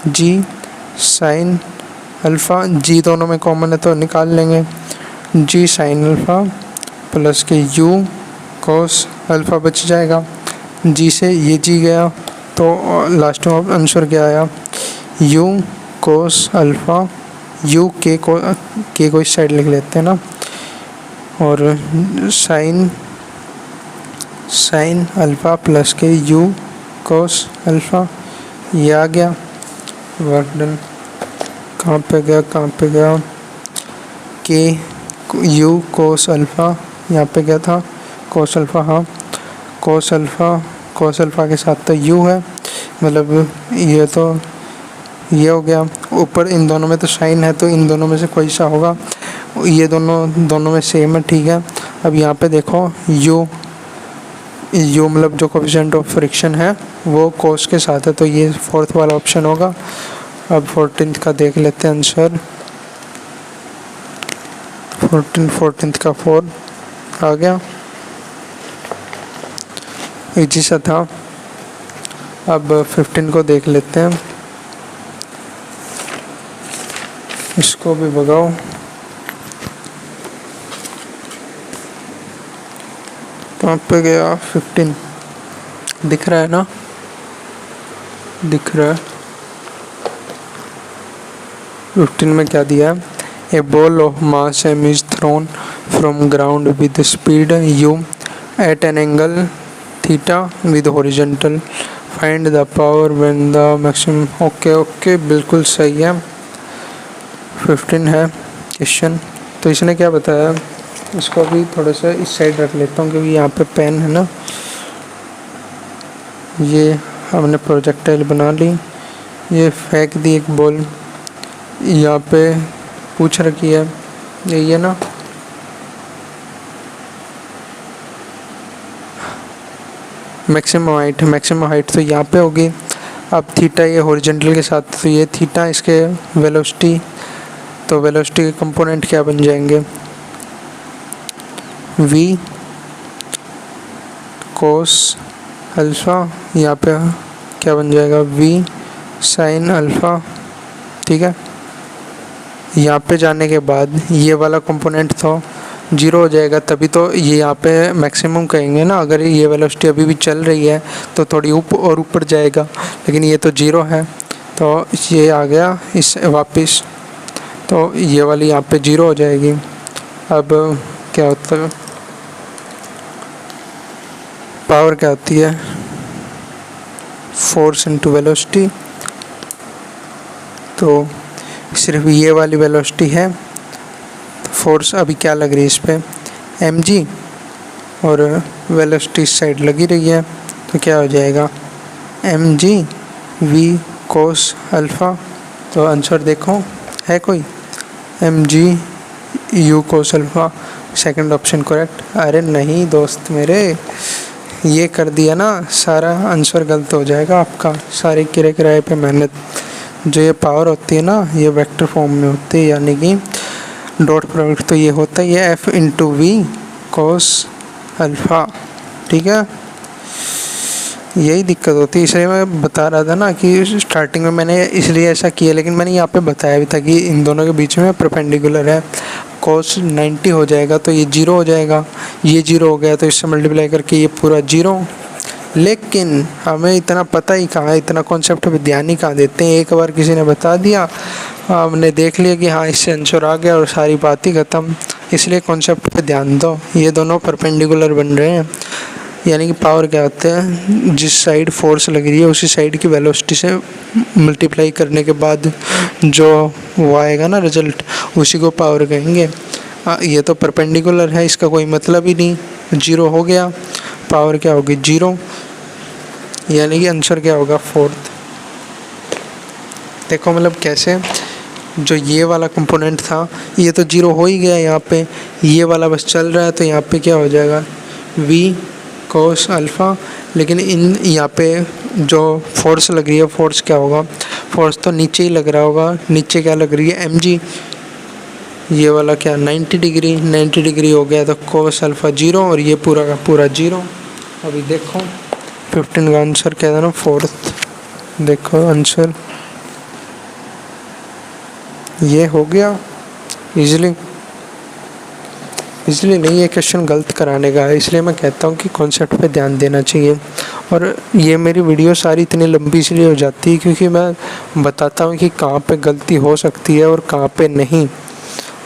g साइन अल्फ़ा, g दोनों में कॉमन है तो निकाल लेंगे, g साइन अल्फ़ा प्लस के u कोस अल्फ़ा बच जाएगा, g से ये g गया, तो लास्ट में आंसर क्या आया u कोस अल्फ़ा, u के को इस साइड लिख लेते हैं ना, और साइन अल्फ़ा प्लस के u कोस अल्फ़ा, ये आ गया वर्क डन। कहाँ पे गया के u कोस अल्फ़ा, यहाँ पे क्या था कोस अल्फ़ा, हाँ कोस अल्फ़ा के साथ तो u है, मतलब ये तो ये हो गया, ऊपर इन दोनों में तो साइन है तो इन दोनों में से कोई सा होगा, ये दोनों में सेम है, ठीक है। अब यहाँ पे देखो यू मतलब जो कोफिशिएंट ऑफ फ्रिक्शन है वो कोस के साथ है, तो ये फोर्थ वाला ऑप्शन होगा। अब 14th का देख लेते हैं आंसर। 14th का 4 आ गया, इजी सा था। अब 15 को देख लेते हैं, इसको भी भगाओ। कहाँ पे गया 15? दिख रहा है ना, दिख रहा है। 15 में क्या दिया है? A ball of mass m is thrown from ground with speed u at an angle theta with horizontal. Find the power when the maximum। Okay बिल्कुल सही है, 15 है क्वेश्चन। तो इसने क्या बताया, इसको भी थोड़ा सा इस साइड रख लेता हूँ क्योंकि यहाँ पे पेन है ना। ये हमने प्रोजेक्टाइल बना ली, ये फेंक दी एक बॉल, यहाँ पे पूछ रखी है, यही है ना। मैक्सिमम हाइट तो यहाँ पे होगी। अब थीटा ये हॉरिजॉन्टल के साथ, तो ये थीटा इसके वेलोसिटी, तो वेलोसिटी के कंपोनेंट क्या बन जाएंगे? v कोस अल्फ़ा, यहाँ पे क्या बन जाएगा? v sine alpha. ठीक है, यहाँ पे जाने के बाद ये वाला कंपोनेंट तो 0 हो जाएगा, तभी तो ये यहाँ पे मैक्सिमम कहेंगे ना। अगर ये वेलोसिटी अभी भी चल रही है तो थोड़ी ऊपर जाएगा, लेकिन ये तो 0 है, तो ये आ गया इस वापस, तो ये वाली यहाँ पे 0 हो जाएगी। अब क्या होता है, पावर क्या होती है? Force into velocity. तो सिर्फ ये वाली वेलोसिटी है, फोर्स अभी क्या लग रही है इस पे? mg, और वेलोसिटी इस साइड लगी रही है, तो क्या हो जाएगा? mg v cos alpha. तो आंसर देखो है कोई? mg u cos alpha, second option correct. अरे नहीं दोस्त मेरे, ये कर दिया ना, सारा आंसर गलत हो जाएगा आपका। सारे किराए पे मेहनत। जो ये पावर होती है ना, ये वेक्टर फॉर्म में होती है, यानी कि डॉट प्रोडक्ट तो ये होता है, ये f into v cos alpha. ठीक है, यही दिक्कत होती है। इसलिए मैं बता रहा था ना कि स्टार्टिंग में मैंने इसलिए ऐसा किया, लेकिन मैंने यहाँ पे बताया भी था कि इन दोनों के बीच में परपेंडिकुलर है। कोस 90 हो जाएगा तो ये 0 हो जाएगा, ये 0 हो गया तो इससे मल्टीप्लाई करके ये पूरा 0। लेकिन हमें इतना पता ही कहाँ है, इतना कॉन्सेप्ट पे ध्यान ही कहाँ देते हैं। एक बार किसी ने बता दिया, हमने देख लिया कि हाँ इससे आंसर आ गया और सारी बात ही ख़त्म। इसलिए कॉन्सेप्ट पे ध्यान दो। ये दोनों परपेंडिकुलर बन रहे हैं, यानी कि पावर क्या होता है? जिस साइड फोर्स लग रही है उसी साइड की वेलोसिटी से मल्टीप्लाई करने के बाद जो वो आएगा ना रिजल्ट, उसी को पावर कहेंगे। ये तो परपेंडिकुलर है, इसका कोई मतलब ही नहीं। 0 हो गया, पावर क्या होगी? 0, यानी कि आंसर क्या होगा? 4th। देखो मतलब कैसे, जो ये वाला कंपोनेंट था ये तो 0 हो ही गया यहाँ पे, ये वाला बस चल रहा है, तो यहाँ पे क्या हो जाएगा? v cos alpha. लेकिन इन यहाँ पे जो फोर्स लग रही है, फोर्स क्या होगा? फोर्स तो नीचे ही लग रहा होगा। नीचे क्या लग रही है? mg। ये वाला क्या? 90 डिग्री, 90 डिग्री हो गया तो कोस अल्फ़ा 0, और ये पूरा का पूरा 0। अभी देखो 15 का आंसर क्या था ना? 4th। देखो आंसर ये हो गया इजीली नहीं, ये क्वेश्चन गलत कराने का है। इसलिए मैं कहता हूँ कि कॉन्सेप्ट पे ध्यान देना चाहिए। और ये मेरी वीडियो सारी इतनी लंबी इसलिए हो जाती है क्योंकि मैं बताता हूँ कि कहाँ पे गलती हो सकती है और कहाँ पे नहीं,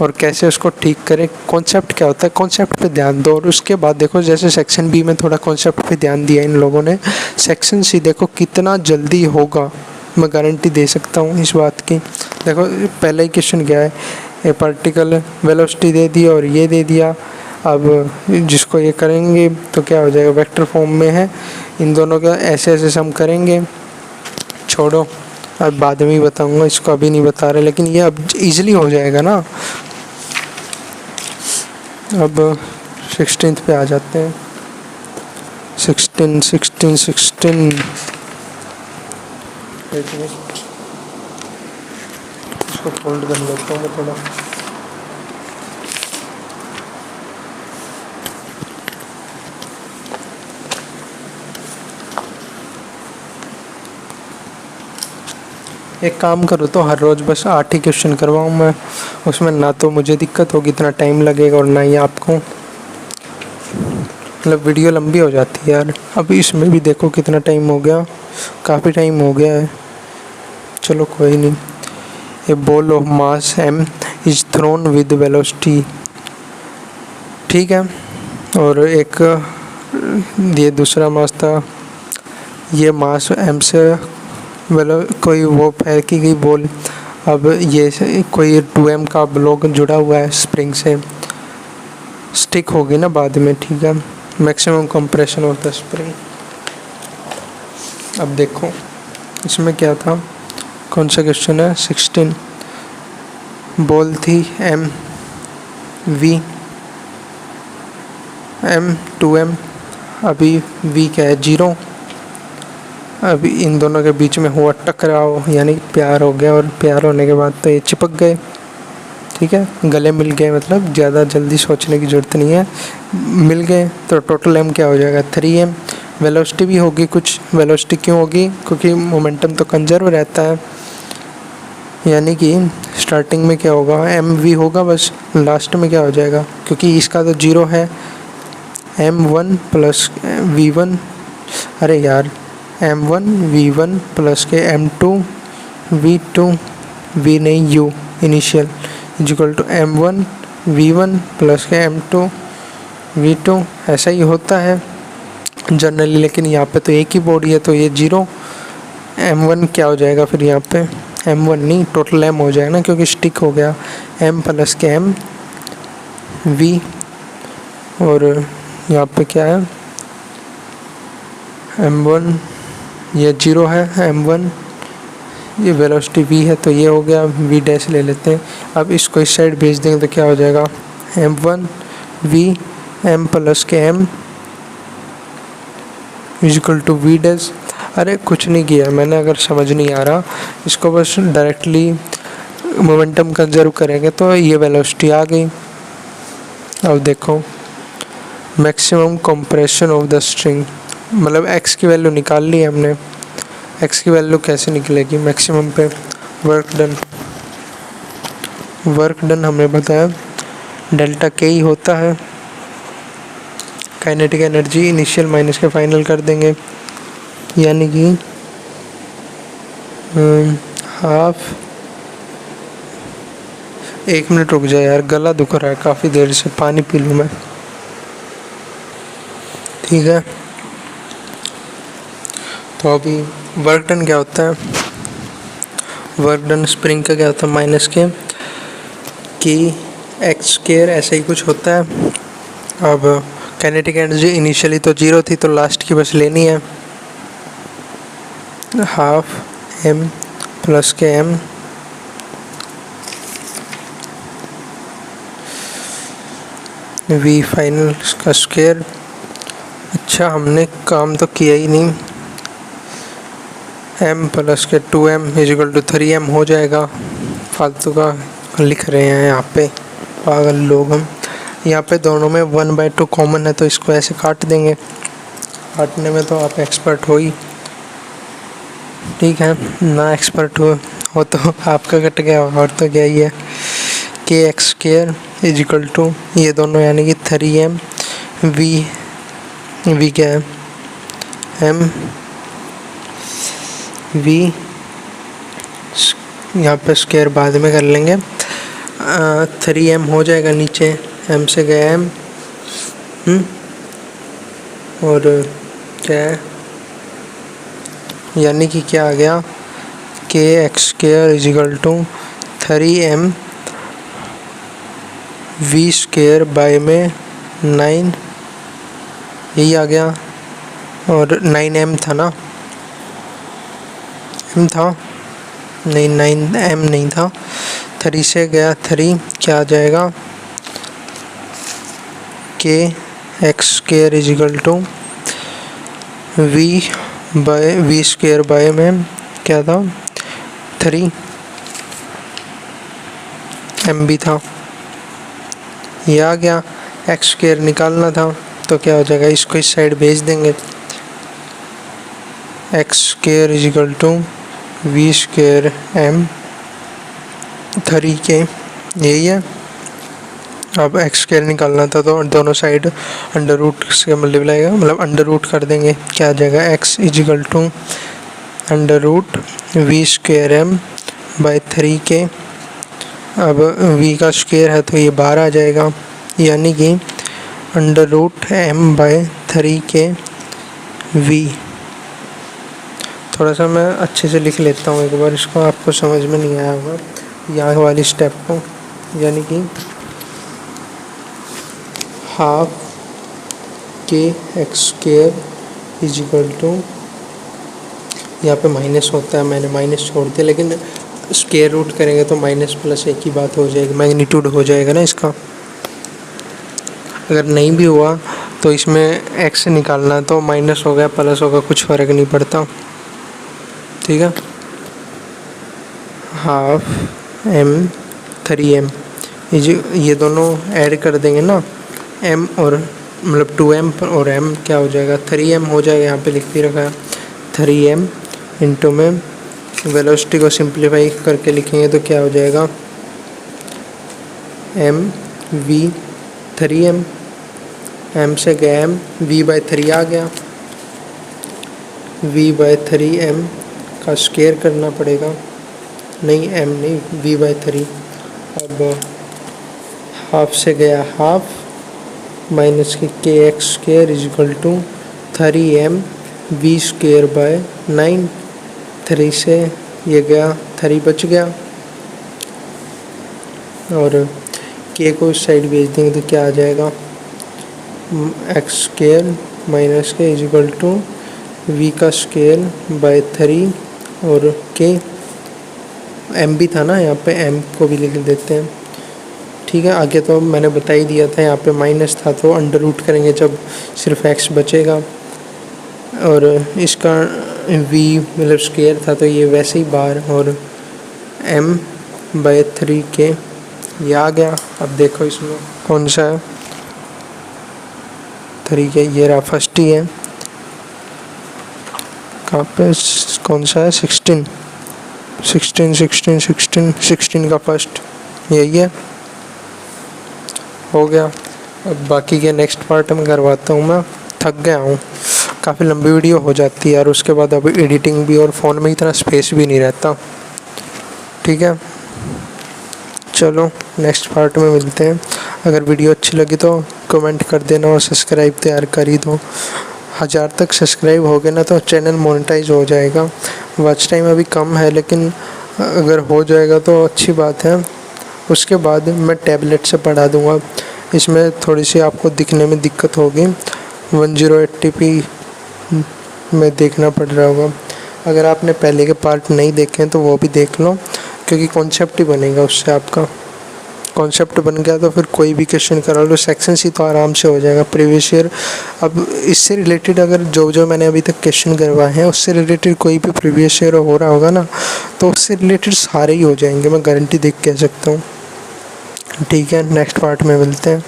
और कैसे उसको ठीक करें। कॉन्सेप्ट क्या होता है, कॉन्सेप्ट पे ध्यान दो। और उसके बाद देखो, जैसे सेक्शन बी में थोड़ा कॉन्सेप्ट पे ध्यान दिया इन लोगों ने, सेक्शन सी देखो कितना जल्दी होगा, मैं गारंटी दे सकता हूँ इस बात की। देखो पहला ही क्वेश्चन क्या है, ए पार्टिकल वेलोसिटी दे दी और ये दे दिया। अब जिसको ये करेंगे तो क्या हो जाएगा? वेक्टर फॉर्म में है। इन दोनों का ऐसे ऐसे सम करेंगे, छोड़ो अब बाद में ही बताऊंगा, इसको अभी नहीं बता रहे, लेकिन ये अब इजीली हो जाएगा ना। अब 16th पे आ जाते हैं। 16 एक मिनट, इसको फोल्ड कर लेता हूँ मैं थोड़ा। एक काम करो तो हर रोज़ बस 8 ही क्वेश्चन करवाऊँ मैं, उसमें ना तो मुझे दिक्कत होगी, इतना टाइम लगेगा, और ना ही आपको। मतलब वीडियो लंबी हो जाती है यार। अभी इसमें भी देखो कितना टाइम हो गया, काफ़ी टाइम हो गया है। चलो कोई नहीं। A ball of mass m is thrown with velocity, ठीक है। और एक ये दूसरा मास था, ये मास m से कोई वो फेंकी गई बॉल। अब ये कोई 2m का ब्लॉक जुड़ा हुआ है स्प्रिंग से, स्टिक होगी ना बाद में, ठीक है। Maximum compression of the spring. अब देखो इसमें क्या था, कौन सा क्वेश्चन है, 16। बॉल थी m v m 2m, अभी v क्या है 0। अभी इन दोनों के बीच में हुआ टकराव, यानी प्यार हो गया, और प्यार होने के बाद तो ये चिपक गए, ठीक है, गले मिल गए। मतलब ज़्यादा जल्दी सोचने की ज़रूरत नहीं है, मिल गए। तो टोटल m क्या हो जाएगा 3m। वेलोसिटी भी होगी कुछ, वेलोसिटी क्यों होगी, क्योंकि मोमेंटम तो कंजर्व रहता है, यानी कि स्टार्टिंग में क्या होगा mv होगा, बस लास्ट में क्या हो जाएगा, क्योंकि इसका तो 0 है, m1 प्लस v1, अरे यार m1 v1 प्लस के m2 v2 v नहीं u initial equal to m1 v1 plus के m2 v2। ऐसा ही होता है जनरली, लेकिन यहाँ पे तो एक ही बॉडी है, तो ये 0। m1 क्या हो जाएगा फिर, यहाँ पे m1 नहीं, टोटल m हो जाएगा ना, क्योंकि स्टिक हो गया, m प्लस के m v, और यहाँ पे क्या है m1, ये 0 है, m1 ये वेलोसिटी v है, तो ये हो गया v डैश ले लेते हैं। अब इसको इस साइड भेज देंगे तो क्या हो जाएगा m1 v m प्लस के m equal to v dash. अरे कुछ नहीं किया मैंने, अगर समझ नहीं आ रहा इसको बस डायरेक्टली मोमेंटम कंजर्व करेंगे तो ये वेलोसिटी आ गई। अब देखो maximum compression of the string, मतलब x की वैल्यू निकाल ली हमने। x की वैल्यू कैसे निकलेगी, मैक्सिमम पे वर्क डन हमें बताया डेल्टा के ही होता है। काइनेटिक एनर्जी इनिशियल माइनस के फाइनल कर देंगे, यानी कि हाफ। 1 मिनट रुक जाए यार, गला दुख रहा है काफ़ी देर से, पानी पी लूँ मैं, ठीक है। तो अभी वर्क डन क्या होता है, वर्क डन स्प्रिंग का क्या होता है माइनस के कि एक्स स्क्वायर ऐसा ही कुछ होता है। अब काइनेटिक एनर्जी इनिशियली तो 0 थी, तो लास्ट की बस लेनी है, हाफ m प्लस के m v फाइनल का स्क्वायर। अच्छा हमने काम तो किया ही नहीं, m प्लस के 2m इजिकल टू 3m हो जाएगा। फालतू का लिख रहे हैं यहाँ पे, पागल लोग हम। यहाँ पे दोनों में 1/2 कॉमन है, तो इसको ऐसे काट देंगे। काटने में तो आप एक्सपर्ट हो ही, ठीक है ना, एक्सपर्ट हो तो आपका कट गया, और तो क्या ही है। K x square equal to ये दोनों यानी कि 3m v क्या है m v, यहाँ पे स्क्वायर बाद में कर लेंगे। 3m हो जाएगा, नीचे m से गया m, और क्या है, यानी कि क्या आ गया k x square equal to 3m v square by में 9, यही आ गया। और 9m था ना, m था नहीं, 9m नहीं था, 3 से गया 3, क्या आ जाएगा k x square equal to v square by में क्या था 3, एम भी था, ये आ गया। एक्स स्क्वायर निकालना था तो क्या हो जाएगा, इसको इस साइड भेज देंगे। X square is equal to v square m 3k, यही है। अब एक्स स्क्वायर निकालना था तो दोनों साइड अंडर रूट से मल्टीप्लाई का मतलब अंडर रूट कर देंगे, क्या आ जाएगा, x is equal to under root v square m by 3k। अब v का स्क्वायर है तो ये बाहर आ जाएगा, यानी कि under root m by 3k v। थोड़ा सा मैं अच्छे से लिख लेता हूँ एक बार, इसको आपको समझ में नहीं आया होगा यहाँ वाली स्टेप को, यानी कि हाफ के x square is equal to, यहाँ पे माइनस होता है, मैंने माइनस छोड़ दिया, लेकिन स्क्वायर रूट करेंगे तो माइनस प्लस एक ही बात हो जाएगी, मैग्नीट्यूड हो जाएगा ना इसका। अगर नहीं भी हुआ तो इसमें एक्स निकालना है तो माइनस हो गया प्लस होगा, कुछ फ़र्क नहीं पड़ता, ठीक है। हाफ एम 3m ये दोनों ऐड कर देंगे ना, m और मतलब 2m और m क्या हो जाएगा, 3m हो जाएगा, यहाँ पे लिख भी रखा है 3m इंटू में वेलोसिटी को सिंप्लीफाई करके लिखेंगे तो क्या हो जाएगा, m v 3m, m से गया m, v बाई 3 आ गया, v बाई 3m का स्क्वायर करना पड़ेगा, नहीं m नहीं, v बाई 3। अब हाफ से गया हाफ, माइनस के x square is equal to 3m v square by 9, 3 से ये गया 3 बच गया, और k को इस साइड भेज देंगे तो क्या आ जाएगा, एक्स स्क्वायर माइनस के इज इक्वल टू v का स्क्वायर बाय 3 और k, m भी था ना यहाँ पे, m को भी लिख देते हैं, ठीक है। आगे तो मैंने बता ही दिया था, यहाँ पे माइनस था तो अंडर रूट करेंगे जब सिर्फ x बचेगा, और इसका v मतलब स्क्वायर था तो ये वैसे ही बाहर, और m बाई 3k ये आ गया। अब देखो इसमें कौन सा है, 3k ये रहा, फर्स्ट ही है, कहाँ पे कौन सा है, 16 का फर्स्ट, यही है, हो गया। अब बाकी के नेक्स्ट पार्ट में करवाता हूँ, मैं थक गया हूँ, काफ़ी लंबी वीडियो हो जाती है यार, उसके बाद अभी एडिटिंग भी और फ़ोन में इतना स्पेस भी नहीं रहता, ठीक है। चलो नेक्स्ट पार्ट में मिलते हैं। अगर वीडियो अच्छी लगी तो कमेंट कर देना और सब्सक्राइब तो यार कर ही दो, 1000 तक सब्सक्राइब हो गए ना तो चैनल मोनेटाइज हो जाएगा। वॉच टाइम अभी कम है, लेकिन अगर हो जाएगा तो अच्छी बात है। उसके बाद मैं टैबलेट से पढ़ा दूँगा, इसमें थोड़ी सी आपको दिखने में दिक्कत होगी, 1080p में देखना पड़ रहा होगा। अगर आपने पहले के पार्ट नहीं देखे हैं तो वो भी देख लो, क्योंकि कॉन्सेप्ट ही बनेगा उससे, आपका कॉन्सेप्ट बन गया तो फिर कोई भी क्वेश्चन करा लो, सेक्शन सी तो आराम से हो जाएगा, प्रीवियस ईयर। अब इससे रिलेटेड अगर जो मैंने अभी तक क्वेश्चन करवाए हैं उससे रिलेटेड कोई भी प्रीवियस ईयर हो रहा होगा ना, तो उससे रिलेटेड सारे ही हो जाएंगे, मैं गारंटी देख कह सकता हूँ, ठीक है। नेक्स्ट पार्ट में मिलते हैं।